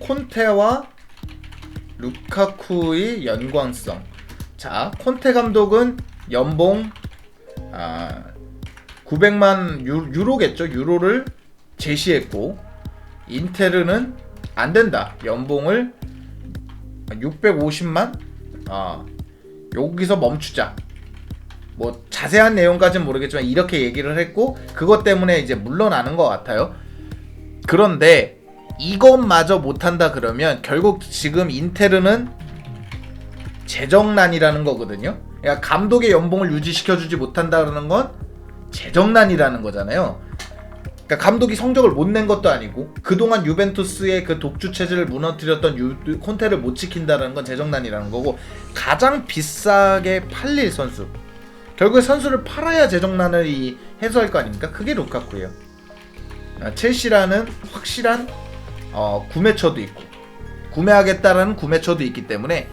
콘테와 루카쿠의 연관성. 자, 콘테 감독은 연봉 900만 유로겠죠. 유로를 제시했고, 인테르는 안 된다. 연봉을 650만? 여기서 멈추자. 뭐 자세한 내용까지는 모르겠지만 이렇게 얘기를 했고, 그것 때문에 이제 물러나는 것 같아요. 그런데 이것마저 못한다 그러면 결국 지금 인테르는 재정난이라는 거거든요. 그러니까 감독의 연봉을 유지시켜주지 못한다는 건 재정난이라는 거잖아요. 그러니까 감독이 성적을 못 낸 것도 아니고, 그동안 유벤투스의 그 독주 체제를 무너뜨렸던 콘테를 못 지킨다는 건 재정난이라는 거고, 가장 비싸게 팔릴 선수, 결국에 선수를 팔아야 재정난을 해소할 거 아닙니까? 그게 루카쿠예요. 첼시라는 확실한 구매처도 있고, 구매하겠다라는 구매처도 있기 때문에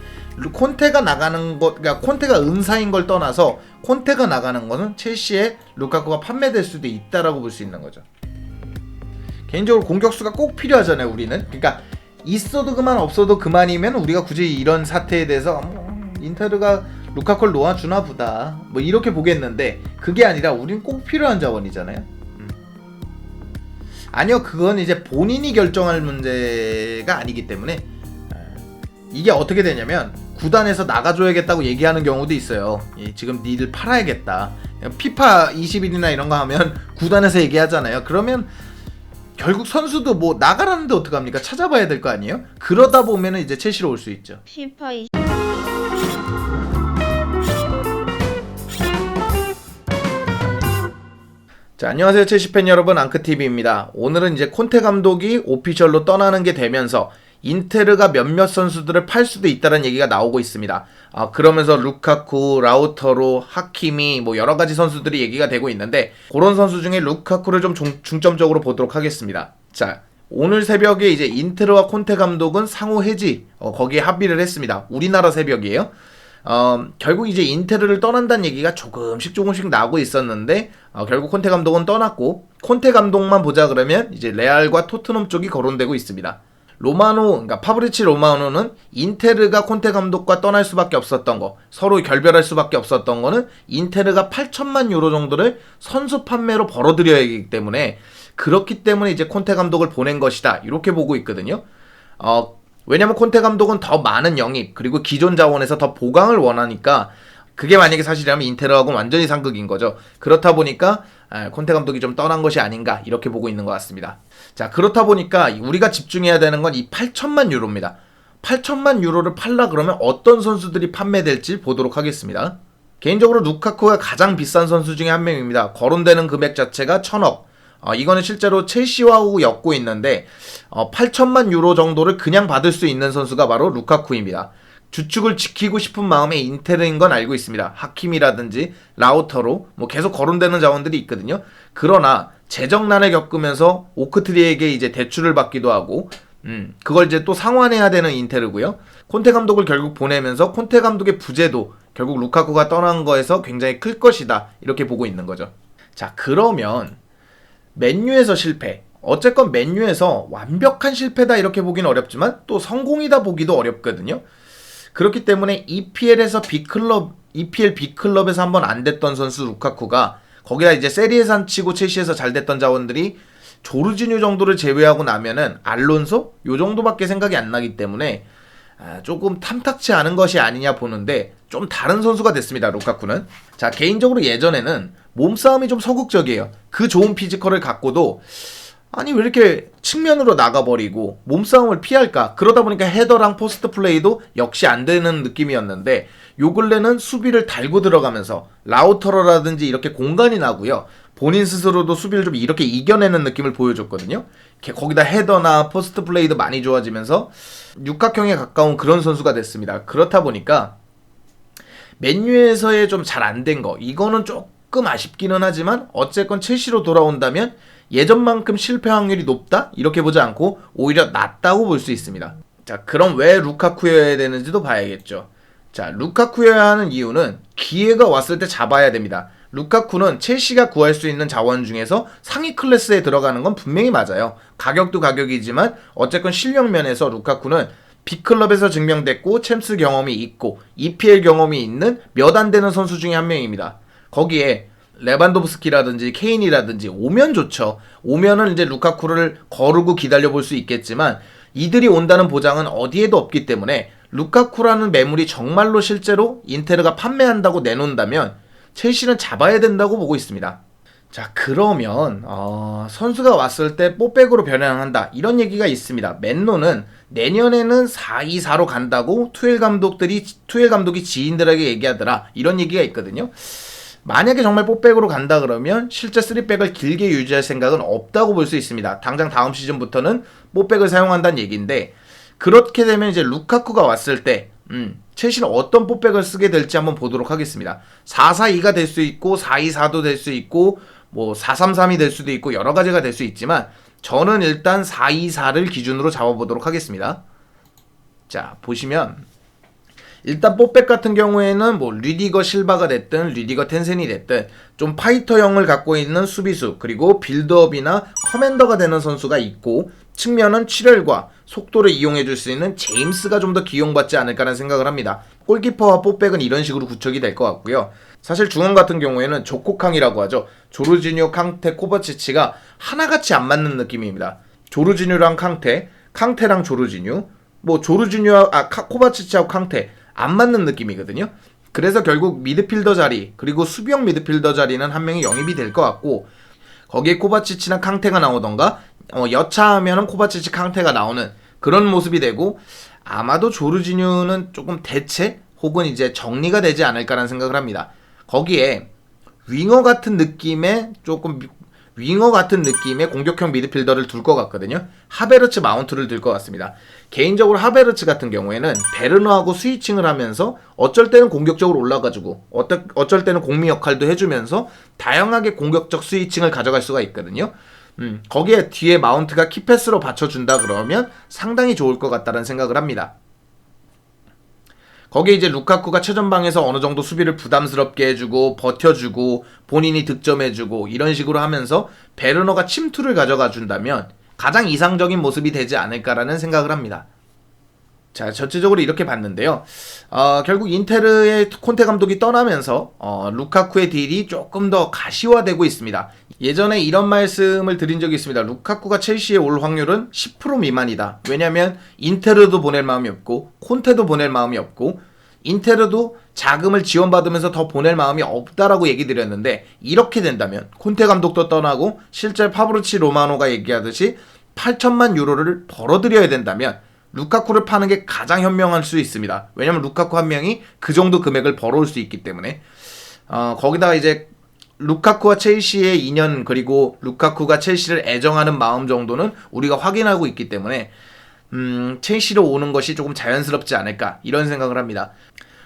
콘테가 나가는 것, 그러니까 콘테가 은사인 걸 떠나서 콘테가 나가는 것은 첼시에 루카쿠가 판매될 수도 있다라고 볼 수 있는 거죠. 개인적으로 공격수가 꼭 필요하잖아요, 우리는. 그러니까 있어도 그만 없어도 그만이면 우리가 굳이 이런 사태에 대해서 인테르가 루카쿠를 놓아주나 보다 뭐 이렇게 보겠는데, 그게 아니라 우린 꼭 필요한 자원이잖아요. 아니요, 그건 이제 본인이 결정할 문제가 아니기 때문에. 이게 어떻게 되냐면, 구단에서 나가줘야겠다고 얘기하는 경우도 있어요. 지금 니들 팔아야겠다. 피파 21이나 이런 거 하면 구단에서 얘기하잖아요. 그러면 결국 선수도 뭐 나가라는데 어떡합니까? 찾아봐야 될 거 아니에요? 그러다 보면 이제 첼시로 올 수 있죠. 피파 20... 자, 안녕하세요, 첼시 팬 여러분, 앙크TV입니다. 오늘은 이제 콘테 감독이 오피셜로 떠나는 게 되면서 인테르가 몇몇 선수들을 팔 수도 있다는 얘기가 나오고 있습니다. 그러면서 루카쿠, 라우터로, 하키미 뭐 여러 가지 선수들이 얘기가 되고 있는데, 그런 선수 중에 루카쿠를 좀 중점적으로 보도록 하겠습니다. 자, 오늘 새벽에 이제 인테르와 콘테 감독은 상호 해지, 거기에 합의를 했습니다. 우리나라 새벽이에요. 결국 이제 인테르를 떠난다는 얘기가 조금씩 나오고 있었는데, 결국 콘테 감독은 떠났고, 콘테 감독만 보자 그러면 이제 레알과 토트넘 쪽이 거론되고 있습니다. 그러니까 파브리치 로마노는 인테르가 콘테 감독과 떠날 수밖에 없었던 거, 서로 결별할 수밖에 없었던 거는 인테르가 8천만 유로 정도를 선수 판매로 벌어들여야 하기 때문에, 그렇기 때문에 이제 콘테 감독을 보낸 것이다, 이렇게 보고 있거든요. 왜냐면 콘테 감독은 더 많은 영입, 그리고 기존 자원에서 더 보강을 원하니까, 그게 만약에 사실이라면 인테르하고는 완전히 상극인 거죠. 그렇다 보니까 콘테 감독이 좀 떠난 것이 아닌가, 이렇게 보고 있는 것 같습니다. 자, 그렇다 보니까 우리가 집중해야 되는 건 이 8천만 유로입니다. 8천만 유로를 팔라 그러면 어떤 선수들이 판매될지 보도록 하겠습니다. 개인적으로 루카쿠가 가장 비싼 선수 중에 한 명입니다. 거론되는 금액 자체가 1,000억. 이거는 실제로 첼시와 엮고 있는데, 8천만 유로 정도를 그냥 받을 수 있는 선수가 바로 루카쿠입니다. 주축을 지키고 싶은 마음에 인테르인 건 알고 있습니다. 하킴이라든지 라우터로 뭐 계속 거론되는 자원들이 있거든요. 그러나 재정난을 겪으면서 오크트리에게 이제 대출을 받기도 하고, 그걸 이제 또 상환해야 되는 인테르고요. 콘테 감독을 결국 보내면서 콘테 감독의 부재도 결국 루카쿠가 떠난 거에서 굉장히 클 것이다, 이렇게 보고 있는 거죠. 자, 그러면 맨유에서 실패. 어쨌건 맨유에서 완벽한 실패다 이렇게 보기는 어렵지만 또 성공이다 보기도 어렵거든요. 그렇기 때문에 EPL에서 EPL B클럽에서 한번 안 됐던 선수 루카쿠가, 거기다 이제 세리에산 치고 첼시에서 잘 됐던 자원들이 조르지뉴 정도를 제외하고 나면은 알론소? 요 정도밖에 생각이 안 나기 때문에 조금 탐탁치 않은 것이 아니냐 보는데, 좀 다른 선수가 됐습니다, 루카쿠는. 자, 개인적으로 예전에는 몸싸움이 좀 서극적이에요. 그 좋은 피지컬을 갖고도 아니 왜 이렇게 측면으로 나가버리고 몸싸움을 피할까, 그러다 보니까 헤더랑 포스트 플레이도 역시 안 되는 느낌이었는데, 요 근래는 수비를 달고 들어가면서 라우터러라든지 이렇게 공간이 나고요, 본인 스스로도 수비를 좀 이렇게 이겨내는 느낌을 보여줬거든요. 거기다 헤더나 포스트 플레이도 많이 좋아지면서 육각형에 가까운 그런 선수가 됐습니다. 그렇다 보니까 맨유에서의 좀 잘 안 된 거, 이거는 조금 아쉽기는 하지만 어쨌건 첼시로 돌아온다면 예전만큼 실패 확률이 높다? 이렇게 보지 않고 오히려 낮다고 볼 수 있습니다. 자, 그럼 왜 루카쿠여야 되는지도 봐야겠죠. 자, 루카쿠여야 하는 이유는 기회가 왔을 때 잡아야 됩니다. 루카쿠는 첼시가 구할 수 있는 자원 중에서 상위 클래스에 들어가는 건 분명히 맞아요. 가격도 가격이지만 어쨌건 실력 면에서 루카쿠는 빅클럽에서 증명됐고 챔스 경험이 있고 EPL 경험이 있는 몇 안 되는 선수 중에 한 명입니다. 거기에 레반도프스키라든지 케인이라든지 오면 좋죠. 오면은 이제 루카쿠를 거르고 기다려볼 수 있겠지만 이들이 온다는 보장은 어디에도 없기 때문에 루카쿠라는 매물이 정말로 실제로 인테르가 판매한다고 내놓는다면 첼시는 잡아야 된다고 보고 있습니다. 자, 그러면 선수가 왔을 때 뽀백으로 변형한다 이런 얘기가 있습니다. 맨노는 내년에는 4-2-4로 간다고 투엘 감독이 지인들에게 얘기하더라 이런 얘기가 있거든요. 만약에 정말 뽀백으로 간다 그러면 실제 3백을 길게 유지할 생각은 없다고 볼 수 있습니다. 당장 다음 시즌부터는 뽀백을 사용한다는 얘기인데, 그렇게 되면 이제 루카쿠가 왔을 때 첼시는 어떤 뽀백을 쓰게 될지 한번 보도록 하겠습니다. 4-4-2가 될 수 있고 4-2-4도 될 수 있고 뭐 4-3-3이 될 수도 있고 여러 가지가 될 수 있지만 저는 일단 4-2-4를 기준으로 잡아보도록 하겠습니다. 자, 보시면 일단 뽀백 같은 경우에는 뭐 르디거 실바가 됐든 르디거 텐센이 됐든 좀 파이터형을 갖고 있는 수비수 그리고 빌드업이나 커맨더가 되는 선수가 있고, 측면은 출혈과 속도를 이용해줄 수 있는 제임스가 좀 더 기용받지 않을까라는 생각을 합니다. 골키퍼와 뽀백은 이런 식으로 구축이 될 것 같고요. 사실 중원 같은 경우에는 조코캉이라고 하죠. 조르지뉴, 캉테, 코바치치가 하나같이 안 맞는 느낌입니다. 조르지뉴랑 캉테랑 조르지뉴, 뭐 조르지뉴와 코바치치하고 캉테 안 맞는 느낌이거든요. 그래서 결국 미드필더 자리 그리고 수비형 미드필더 자리는 한 명이 영입이 될 것 같고, 거기에 코바치치나 캉테가 나오던가 여차하면은 코바치치 캉테가 나오는 그런 모습이 되고, 아마도 조르지뉴는 조금 대체 혹은 이제 정리가 되지 않을까라는 생각을 합니다. 거기에 윙어 같은 느낌의 공격형 미드필더를 둘 것 같거든요. 하베르츠 마운트를 둘 것 같습니다. 개인적으로 하베르츠 같은 경우에는 베르너하고 스위칭을 하면서 어쩔 때는 공격적으로 올라가지고 어쩔 때는 공미 역할도 해주면서 다양하게 공격적 스위칭을 가져갈 수가 있거든요. 거기에 뒤에 마운트가 키패스로 받쳐준다 그러면 상당히 좋을 것 같다는 생각을 합니다. 거기에 이제 루카쿠가 최전방에서 어느 정도 수비를 부담스럽게 해주고 버텨주고 본인이 득점해주고 이런 식으로 하면서 베르너가 침투를 가져가 준다면 가장 이상적인 모습이 되지 않을까라는 생각을 합니다. 자, 전체적으로 이렇게 봤는데요. 결국 인테르의 콘테 감독이 떠나면서 루카쿠의 딜이 조금 더 가시화되고 있습니다. 예전에 이런 말씀을 드린 적이 있습니다. 루카쿠가 첼시에 올 확률은 10% 미만이다. 왜냐하면 인테르도 보낼 마음이 없고 콘테도 보낼 마음이 없고 인테르도 자금을 지원받으면서 더 보낼 마음이 없다라고 얘기 드렸는데, 이렇게 된다면 콘테 감독도 떠나고 실제 파브르치 로마노가 얘기하듯이 8천만 유로를 벌어들여야 된다면 루카쿠를 파는 게 가장 현명할 수 있습니다. 왜냐면 루카쿠 한 명이 그 정도 금액을 벌어올 수 있기 때문에. 거기다가 이제 루카쿠와 첼시의 인연 그리고 루카쿠가 첼시를 애정하는 마음 정도는 우리가 확인하고 있기 때문에 첼시로 오는 것이 조금 자연스럽지 않을까 이런 생각을 합니다.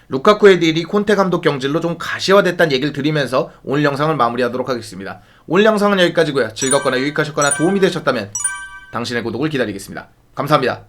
루카쿠의 딜이 콘테 감독 경질로 좀 가시화됐다는 얘기를 드리면서 오늘 영상을 마무리하도록 하겠습니다. 오늘 영상은 여기까지고요. 즐겁거나 유익하셨거나 도움이 되셨다면 당신의 구독을 기다리겠습니다. 감사합니다.